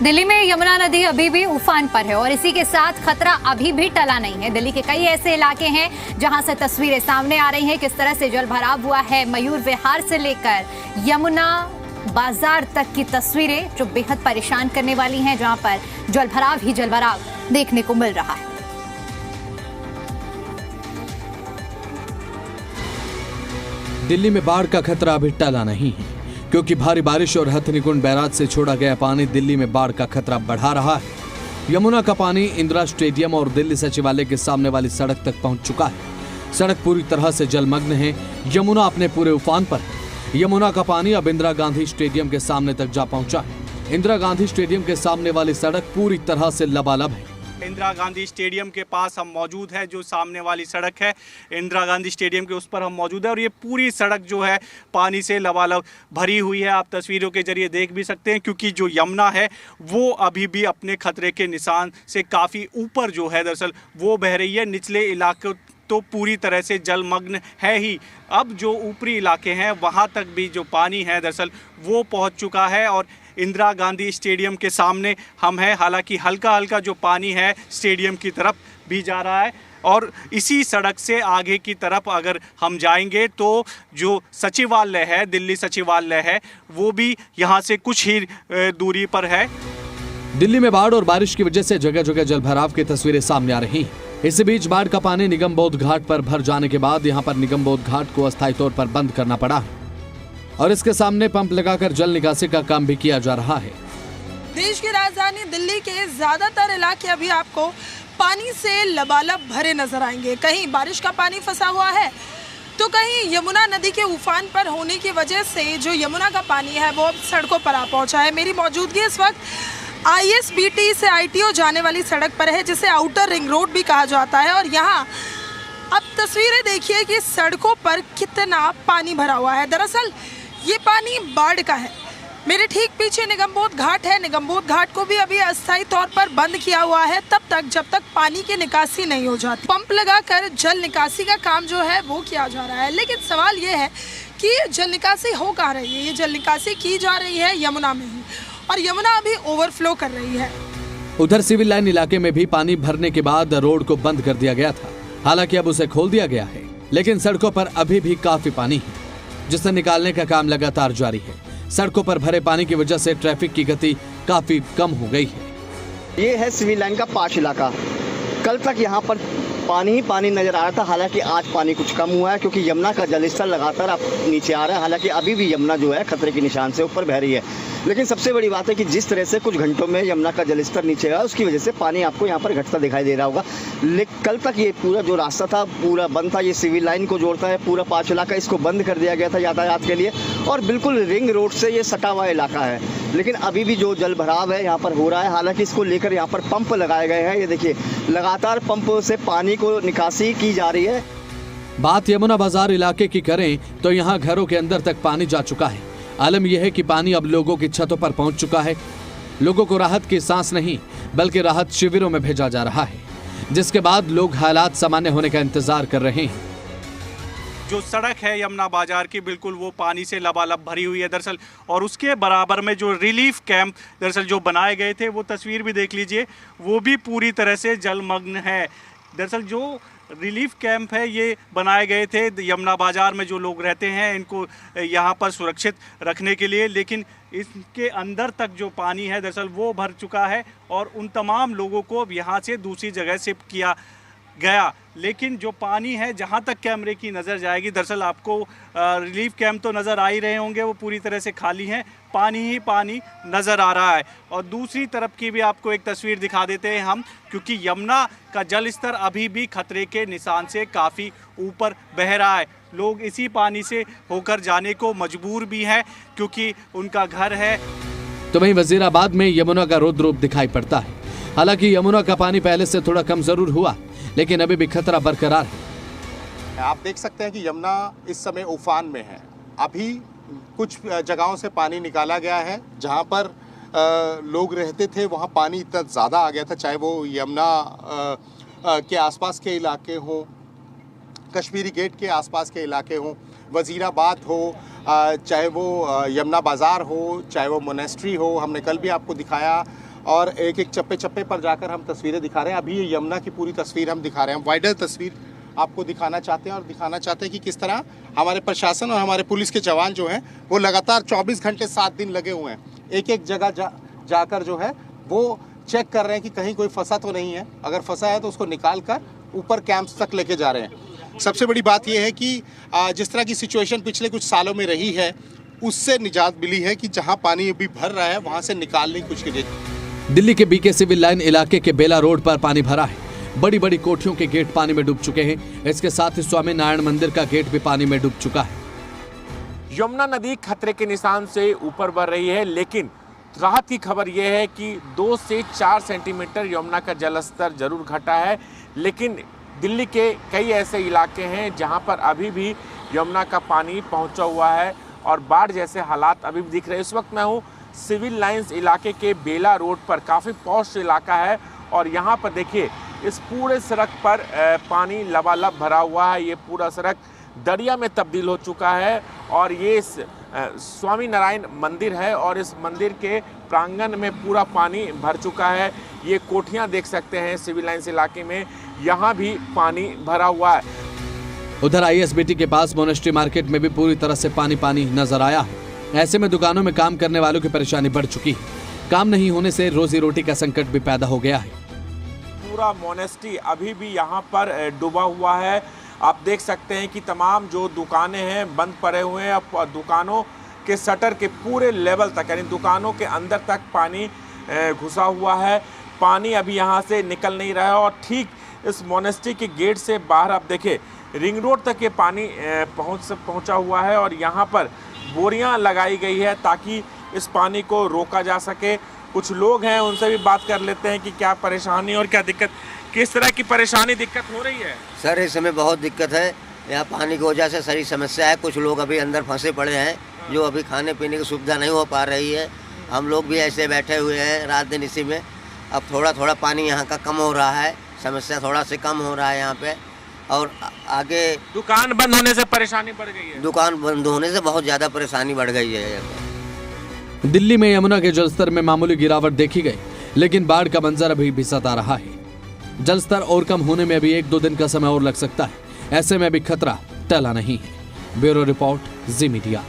दिल्ली में यमुना नदी अभी भी उफान पर है और इसी के साथ खतरा अभी भी टला नहीं है। दिल्ली के कई ऐसे इलाके हैं जहां से तस्वीरें सामने आ रही हैं किस तरह से जल भराव हुआ है। मयूर विहार से लेकर यमुना बाजार तक की तस्वीरें जो बेहद परेशान करने वाली हैं, जहां पर जल भराव ही जल भराव देखने को मिल रहा है। दिल्ली में बाढ़ का खतरा अभी टला नहीं है, क्योंकि भारी बारिश और हथनीकुंड बैराज से छोड़ा गया पानी दिल्ली में बाढ़ का खतरा बढ़ा रहा है। यमुना का पानी इंदिरा स्टेडियम और दिल्ली सचिवालय के सामने वाली सड़क तक पहुंच चुका है। सड़क पूरी तरह से जलमग्न है। यमुना अपने पूरे उफान पर है। यमुना का पानी अब इंदिरा गांधी स्टेडियम के सामने तक जा पहुंचा है। इंदिरा गांधी स्टेडियम के सामने वाली सड़क पूरी तरह से लबालब है। इंदिरा गांधी स्टेडियम के पास हम मौजूद हैं। जो सामने वाली सड़क है इंदिरा गांधी स्टेडियम के, उस पर हम मौजूद हैं और ये पूरी सड़क जो है पानी से लबालब भरी हुई है। आप तस्वीरों के जरिए देख भी सकते हैं, क्योंकि जो यमुना है वो अभी भी अपने खतरे के निशान से काफ़ी ऊपर जो है दरअसल वो बह रही है। निचले इलाके तो पूरी तरह से जलमग्न है ही। अब जो ऊपरी इलाके हैं वहाँ तक भी जो पानी है दरअसल वो पहुँच चुका है और इंदिरा गांधी स्टेडियम के सामने हम हैं। हालांकि हल्का हल्का जो पानी है स्टेडियम की तरफ भी जा रहा है और इसी सड़क से आगे की तरफ अगर हम जाएंगे तो जो सचिवालय है, दिल्ली सचिवालय है, वो भी यहाँ से कुछ ही दूरी पर है। दिल्ली में बाढ़ और बारिश की वजह से जगह जगह जलभराव की तस्वीरें सामने आ रही हैं। इसी बीच बाढ़ का पानी निगम बोध घाट पर भर जाने के बाद यहाँ पर निगम बोध घाट को अस्थायी तौर पर बंद करना पड़ा और इसके सामने पंप लगाकर जल निकासी का काम भी किया जा रहा है। देश की राजधानी दिल्ली के ज्यादातर इलाके अभी आपको पानी से लबालब भरे नजर आएंगे। कहीं बारिश का पानी फंसा हुआ है तो कहीं यमुना नदी के उफान पर होने की वजह से जो यमुना का पानी है वो अब सड़कों पर आ पहुंचा है। मेरी मौजूदगी इस वक्त ISBT से ITO जाने वाली सड़क पर है, जिसे आउटर रिंग रोड भी कहा जाता है। और यहाँ अब तस्वीरें देखिए कि सड़कों पर कितना पानी भरा हुआ है। दरअसल ये पानी बाढ़ का है। मेरे ठीक पीछे निगमबोध घाट है। निगमबोध घाट को भी अभी अस्थायी तौर पर बंद किया हुआ है तब तक जब तक पानी की निकासी नहीं हो जाती। पंप लगाकर जल निकासी का काम जो है वो किया जा रहा है, लेकिन सवाल ये है कि जल निकासी हो कहाँ रही है। ये जल निकासी की जा रही है यमुना में ही, और यमुना अभी ओवरफ्लो कर रही है। उधर सिविल लाइन इलाके में भी पानी भरने के बाद रोड को बंद कर दिया गया था। हालांकि अब उसे खोल दिया गया है, लेकिन सड़कों पर अभी भी काफी पानी है, जिसे निकालने का काम लगातार जारी है। सड़कों पर भरे पानी की वजह से ट्रैफिक की गति काफी कम हो गई है। ये है सिविल लाइन का पाश इलाका। कल तक यहाँ पर पानी ही पानी नजर आ रहा था। हालांकि आज पानी कुछ कम हुआ है, क्योंकि यमुना का जलस्तर लगातार अब नीचे आ रहा है। हालांकि अभी भी यमुना जो है खतरे के निशान से ऊपर बह रही है, लेकिन सबसे बड़ी बात है कि जिस तरह से कुछ घंटों में यमुना का जलस्तर नीचे आया, उसकी वजह से पानी आपको यहाँ पर घटता दिखाई दे रहा होगा। लेकिन कल तक ये पूरा जो रास्ता था पूरा बंद था। ये सिविल लाइन को जोड़ता है पूरा पाँच इलाका, इसको बंद कर दिया गया था यातायात के लिए, और बिल्कुल रिंग रोड से ये सटा हुआ इलाका है। लेकिन अभी भी जो जल भराव है यहाँ पर हो रहा है। हालांकि इसको लेकर यहाँ पर पंप लगाए गए हैं। ये देखिए लगातार पंप से पानी को निकासी की जा रही है। बात यमुना बाजार इलाके की करें तो यहाँ घरों के अंदर तक पानी जा चुका है। आलम यह है कि पानी अब लोगों की छतों पर पहुंच चुका है। लोगों को राहत की सांस नहीं बल्कि राहत शिविरों में भेजा जा रहा है, जिसके बाद लोग हालात सामान्य होने का इंतजार कर रहे हैं। जो सड़क है यमुना बाजार की बिल्कुल वो पानी से लबालब भरी हुई है दरअसल, और उसके बराबर में जो रिलीफ कैंप दरअसल जो बनाए गए थे, वो तस्वीर भी देख लीजिए, वो भी पूरी तरह से जलमग्न है। दरअसल जो रिलीफ कैंप है ये बनाए गए थे यमुना बाजार में जो लोग रहते हैं इनको यहाँ पर सुरक्षित रखने के लिए, लेकिन इसके अंदर तक जो पानी है दरअसल वो भर चुका है और उन तमाम लोगों को अब यहाँ से दूसरी जगह शिफ्ट किया गया। लेकिन जो पानी है जहाँ तक कैमरे की नज़र जाएगी, दरअसल आपको रिलीफ कैंप तो नज़र आ ही रहे होंगे, वो पूरी तरह से खाली हैं, पानी ही पानी नज़र आ रहा है। और दूसरी तरफ की भी आपको एक तस्वीर दिखा देते हैं हम, क्योंकि यमुना का जल स्तर अभी भी खतरे के निशान से काफ़ी ऊपर बह रहा है। लोग इसी पानी से होकर जाने को मजबूर भी हैं, क्योंकि उनका घर है। तो वहीं वजीराबाद में यमुना का रौद्र रूप दिखाई पड़ता है। हालांकि यमुना का पानी पहले से थोड़ा कम जरूर हुआ, लेकिन अभी भी खतरा बरकरार है। आप देख सकते हैं कि यमुना इस समय उफान में है। अभी कुछ जगहों से पानी निकाला गया है। जहां पर लोग रहते थे वहां पानी इतना ज़्यादा आ गया था, चाहे वो यमुना के आसपास के इलाके हों, कश्मीरी गेट के आसपास के इलाके हों, वजीराबाद हो, चाहे वो यमुना बाज़ार हो, चाहे वो मोनेस्ट्री हो। हमने कल भी आपको दिखाया और एक एक चप्पे चप्पे पर जाकर हम तस्वीरें दिखा रहे हैं। अभी ये यमुना की पूरी तस्वीर हम दिखा रहे हैं, वाइडर तस्वीर आपको दिखाना चाहते हैं और दिखाना चाहते हैं कि किस तरह हमारे प्रशासन और हमारे पुलिस के जवान जो हैं वो लगातार 24 घंटे 7 दिन लगे हुए हैं। एक एक जगह जाकर जो है वो चेक कर रहे हैं कि कहीं कोई फंसा तो नहीं है, अगर फंसा है तो उसको निकाल कर ऊपर कैंप्स तक लेके जा रहे हैं। सबसे बड़ी बात यह है कि जिस तरह की सिचुएशन पिछले कुछ सालों में रही है उससे निजात मिली है कि जहां पानी अभी भर रहा है वहां से निकालने की कोशिश। दिल्ली के बीके सिविल लाइन इलाके के बेला रोड पर पानी भरा है। बड़ी बड़ी कोठियों के गेट पानी में डूब चुके हैं। इसके साथ ही स्वामी नारायण मंदिर का गेट भी पानी में डूब चुका है। यमुना नदी खतरे के निशान से ऊपर बढ़ रही है, लेकिन राहत की खबर यह है कि 2 से 4 सेंटीमीटर यमुना का जलस्तर जरूर घटा है, लेकिन दिल्ली के कई ऐसे इलाके हैं जहां पर अभी भी यमुना का पानी पहुंचा हुआ है और बाढ़ जैसे हालात अभी भी दिख रहे हैं। इस वक्त मैं हूं सिविल लाइंस इलाके के बेला रोड पर, काफ़ी पॉश इलाका है और यहाँ पर देखिए इस पूरे सड़क पर पानी लबालब भरा हुआ है। ये पूरा सड़क दरिया में तब्दील हो चुका है और ये स्वामी नारायण मंदिर है और इस मंदिर के प्रांगण में पूरा पानी भर चुका है। ये कोठियाँ देख सकते हैं सिविल लाइंस इलाके में, यहाँ भी पानी भरा हुआ है। उधर ISBT के पास मोनेस्ट्री मार्केट में भी पूरी तरह से पानी नजर आया है। ऐसे में दुकानों में काम करने वालों की परेशानी बढ़ चुकी है। काम नहीं होने से रोजी रोटी का संकट भी पैदा हो गया है। पूरा मोनेस्ट्री अभी भी यहाँ पर डूबा हुआ है। आप देख सकते हैं कि तमाम जो दुकानें हैं बंद पड़े हुए हैं। अब दुकानों के शटर के पूरे लेवल तक, यानी दुकानों के अंदर तक पानी घुसा हुआ है। पानी अभी यहाँ से निकल नहीं रहा है और ठीक इस मोनेस्ट्री के गेट से बाहर आप देखें रिंग रोड तक ये पानी पहुँचा हुआ है और यहाँ पर बोरियां लगाई गई है ताकि इस पानी को रोका जा सके। कुछ लोग हैं, उनसे भी बात कर लेते हैं कि क्या परेशानी और क्या दिक्कत, किस तरह की परेशानी दिक्कत हो रही है। सर इस समय बहुत दिक्कत है, यहाँ पानी की वजह से सारी समस्या है। कुछ लोग अभी अंदर फंसे पड़े हैं, जो अभी खाने पीने की सुविधा नहीं हो पा रही है। हम लोग भी ऐसे बैठे हुए हैं रात दिन इसी में। अब थोड़ा थोड़ा पानी यहाँ का कम हो रहा है, समस्या थोड़ा से कम हो रहा है यहाँ पे। और आगे दुकान बंद होने से परेशानी बढ़ गई है। दुकान बंद होने से बहुत ज़्यादा परेशानी बढ़ गई है। दिल्ली में यमुना के जलस्तर में मामूली गिरावट देखी गई, लेकिन बाढ़ का मंजर अभी भी सता रहा है। जलस्तर और कम होने में अभी 1-2 दिन का समय और लग सकता है। ऐसे में अभी खतरा टला नहीं है। ब्यूरो रिपोर्ट, जी मीडिया।